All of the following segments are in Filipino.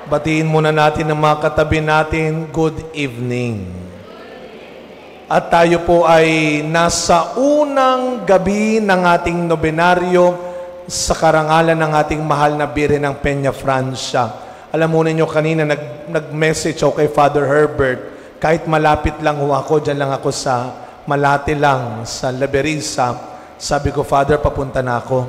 Batiin muna natin ang mga katabi natin, good evening. At tayo po ay nasa unang gabi ng ating nobenaryo sa karangalan ng ating mahal na Birhen ng Peña Francia. Alam mo ninyo kanina, nag-message ako kay Father Herbert, kahit malapit lang ho ako, dyan lang ako sa Malate lang, sa Laberisa. Sabi ko, Father, papunta na ako.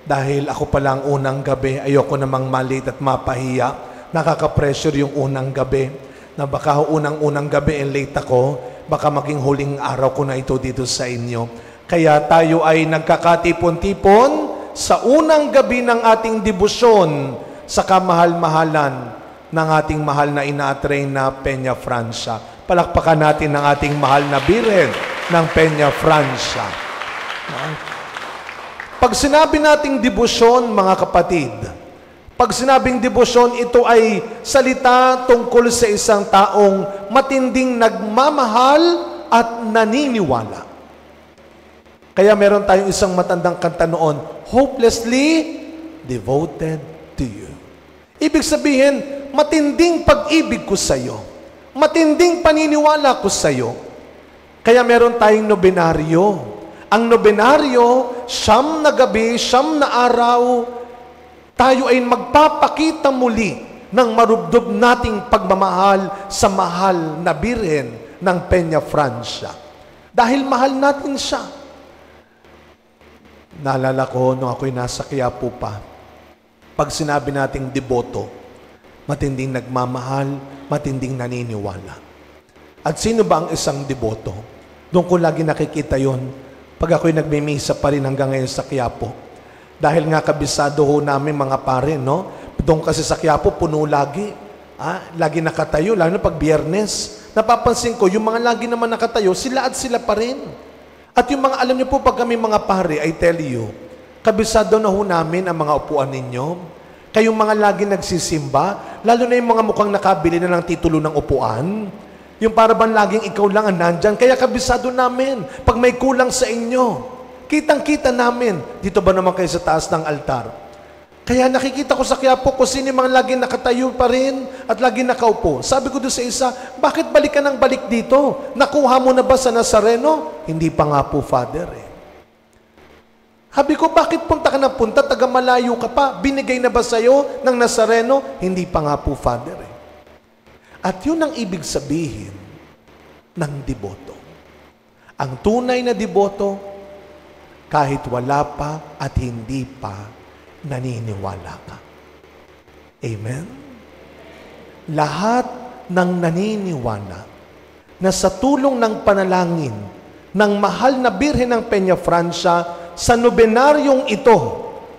Dahil ako palang unang gabi, ayoko namang malate at mapahiya. Nakaka-pressure yung unang gabi, na baka unang gabi late ako, baka maging huling araw ko na ito dito sa inyo. Kaya tayo ay nagkakatipon-tipon sa unang gabi ng ating debosyon sa kamahal-mahalan ng ating mahal na ina-train na Peña Francia. Palakpakan natin ang ating mahal na Birhen ng Peña Francia. Pag sinabi nating debosyon, mga kapatid, pag sinabing debosyon, ito ay salita tungkol sa isang taong matinding nagmamahal at naniniwala. Kaya meron tayong isang matandang kanta noon, hopelessly devoted to you. Ibig sabihin, matinding pag-ibig ko sa iyo. Matinding paniniwala ko sa iyo. Kaya meron tayong nobenaryo. Ang nobenaryo, 9 na gabi, 9 na araw, tayo ay magpapakita muli ng marubdob nating pagmamahal sa mahal na Birhen ng Peña Francia. Dahil mahal natin siya. Naalala ko nung ako'y nasa Quiapo pa, pag sinabi nating deboto, matinding nagmamahal, matinding naniniwala. At sino ba ang isang deboto? Doon ko lagi nakikita yon pag ako'y nagmimisa pa rin hanggang ngayon sa Quiapo. Dahil nga kabisado ho namin mga pare, no? Doon kasi sa Quiapo, puno lagi. Lagi nakatayo, lalo na pag Biyernes. Napapansin ko, yung mga lagi naman nakatayo, sila at sila pa rin. At yung mga, alam niyo po, pag kami mga pare, I tell you, kabisado na ho namin ang mga upuan ninyo. Kayong mga lagi nagsisimba, lalo na yung mga mukhang nakabili na ng titulo ng upuan, yung para bang laging ikaw lang ang nandyan. Kaya kabisado namin, pag may kulang sa inyo, kitang-kita namin, dito ba naman kayo sa taas ng altar? Kaya nakikita ko sa Quiapo kung sino mga lagi nakatayo pa rin at lagi nakaupo. Sabi ko doon sa isa, bakit balik ka ng balik dito? Nakuha mo na ba sa Nazareno? Hindi pa nga po, Father. Sabi ko, bakit punta ka na punta? Taga malayo ka pa. Binigay na ba sa'yo ng Nazareno? Hindi pa nga po, Father. At yun ang ibig sabihin ng deboto. Ang tunay na deboto, kahit wala pa at hindi pa naniniwala ka. Amen? Lahat ng naniniwala na sa tulong ng panalangin ng mahal na Birhen ng Peña Francia, sa nobenaryong ito,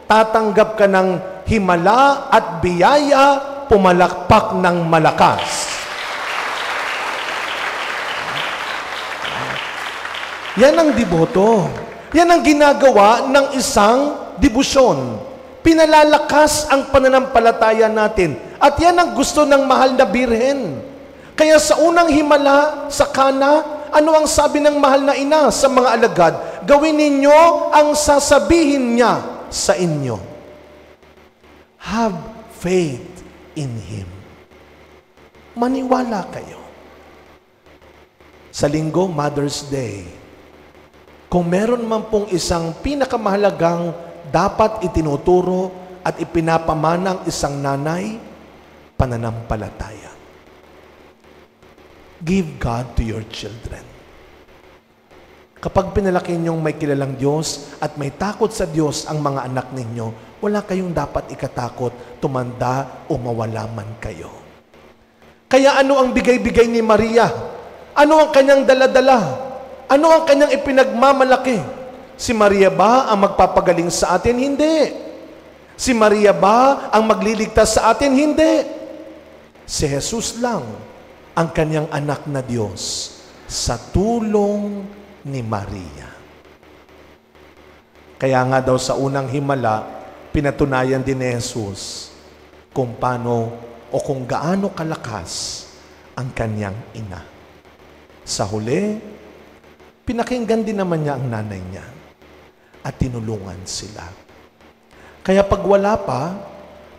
tatanggap ka ng himala at biyaya, pumalakpak ng malakas. Yan ang deboto. Yan ang ginagawa ng isang debosyon. Pinalalakas ang pananampalataya natin. At yan ang gusto ng mahal na Birhen. Kaya sa unang himala, sa Kana, ano ang sabi ng mahal na ina sa mga alagad? Gawin ninyo ang sasabihin niya sa inyo. Have faith in Him. Maniwala kayo. Sa linggo, Mother's Day, kung meron man pong isang pinakamahalagang dapat itinuturo at ipinapamana ang isang nanay, pananampalataya. Give God to your children. Kapag pinalaki ninyong may kilalang Diyos at may takot sa Diyos ang mga anak ninyo, wala kayong dapat ikatakot, tumanda o mawala man kayo. Kaya ano ang bigay-bigay ni Maria? Ano ang kanyang dala-dala? Ano ang kanyang ipinagmamalaki? Si Maria ba ang magpapagaling sa atin? Hindi. Si Maria ba ang magliligtas sa atin? Hindi. Si Jesus lang ang kanyang anak na Diyos sa tulong ni Maria. Kaya nga daw sa unang himala, pinatunayan din ni Jesus kung paano o kung gaano kalakas ang kanyang ina. Sa huli, pinakinggan din naman niya ang nanay niya at tinulungan sila. Kaya pag wala pa,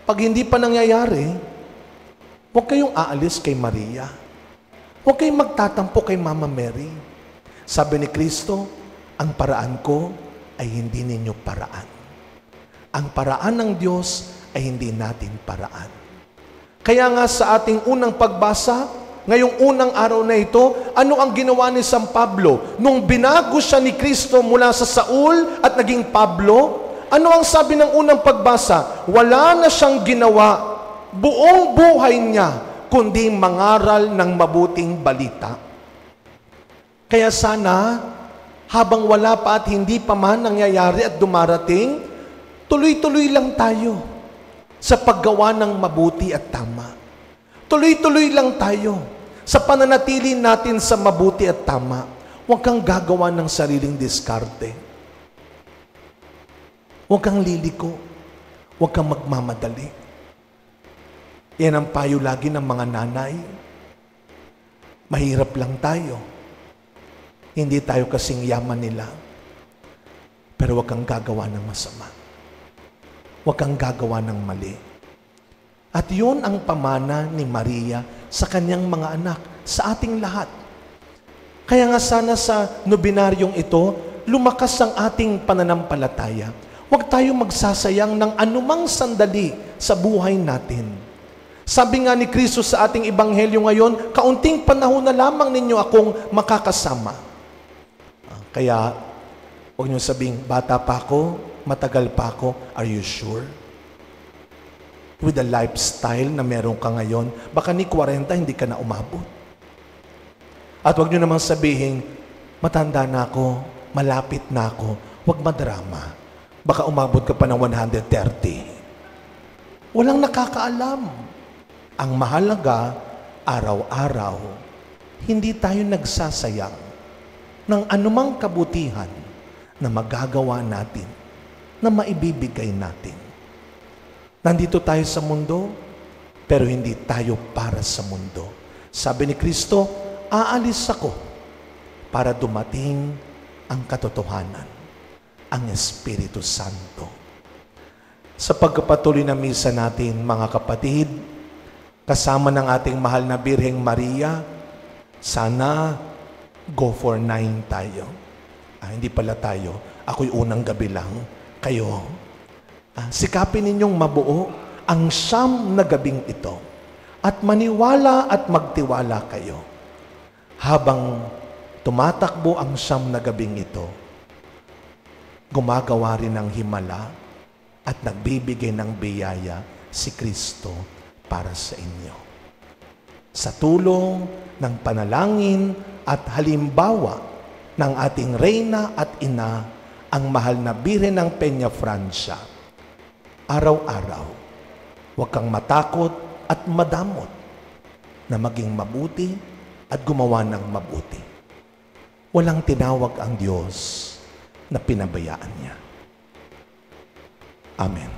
pag hindi pa nangyayari, Huwag kayong aalis kay Maria. Huwag kayong magtatampo kay Mama Mary. Sabi ni Kristo, ang paraan ko ay hindi ninyo paraan. Ang paraan ng Diyos ay hindi natin paraan. Kaya nga sa ating unang pagbasa, ngayong unang araw na ito, ano ang ginawa ni San Pablo? Nung binago siya ni Kristo mula sa Saul at naging Pablo, ano ang sabi ng unang pagbasa? Wala na siyang ginawa buong buhay niya, kundi mangaral ng mabuting balita. Kaya sana, habang wala pa at hindi pa man nangyayari at dumarating, tuloy-tuloy lang tayo sa paggawa ng mabuti at tama. Tuloy-tuloy lang tayo sa pananatili natin sa mabuti at tama. Huwag kang gagawa ng sariling diskarte. Huwag kang liliko. Huwag kang magmamadali. Yan ang payo lagi ng mga nanay. Mahirap lang tayo. Hindi tayo kasing yaman nila. Pero huwag kang gagawa ng masama. Huwag kang gagawa ng mali. At yun ang pamana ni Maria sa kanyang mga anak, sa ating lahat. Kaya nga sana sa nobenaryong ito, lumakas ang ating pananampalataya. Huwag tayo magsasayang ng anumang sandali sa buhay natin. Sabi nga ni Kristo sa ating ebanghelyo ngayon, kaunting panahon na lamang ninyo akong makakasama. Kaya, huwag niyo sabing, bata pa ako, matagal pa ako, are you sure? With the lifestyle na meron ka ngayon, baka ni 40 hindi ka na umabot. At huwag niyo namang sabihin, matanda na ako, malapit na ako, huwag madrama. Baka umabot ka pa ng 130. Walang nakakaalam. Ang mahalaga, araw-araw, hindi tayo nagsasayang ng anumang kabutihan na magagawa natin, na maibibigay natin. Nandito tayo sa mundo, pero hindi tayo para sa mundo. Sabi ni Kristo, aalis ako para dumating ang katotohanan, ang Espiritu Santo. Sa pagpapatuloy na misa natin, mga kapatid, kasama ng ating mahal na Birheng Maria, sana go for 9 tayo. Hindi pala tayo. Ako'y unang gabi lang. Kayo, sikapin ninyong mabuo ang 9 na gabing ito at maniwala at magtiwala kayo. Habang tumatakbo ang 9 na gabing ito, gumagawa rin ng himala at nagbibigay ng biyaya si Kristo para sa inyo. Sa tulong ng panalangin at halimbawa ng ating Reyna at Ina, ang mahal na Birhen ng Peña Francia, araw-araw, huwag kang matakot at madamot na maging mabuti at gumawa ng mabuti. Walang tinawag ang Diyos na pinabayaan niya. Amen.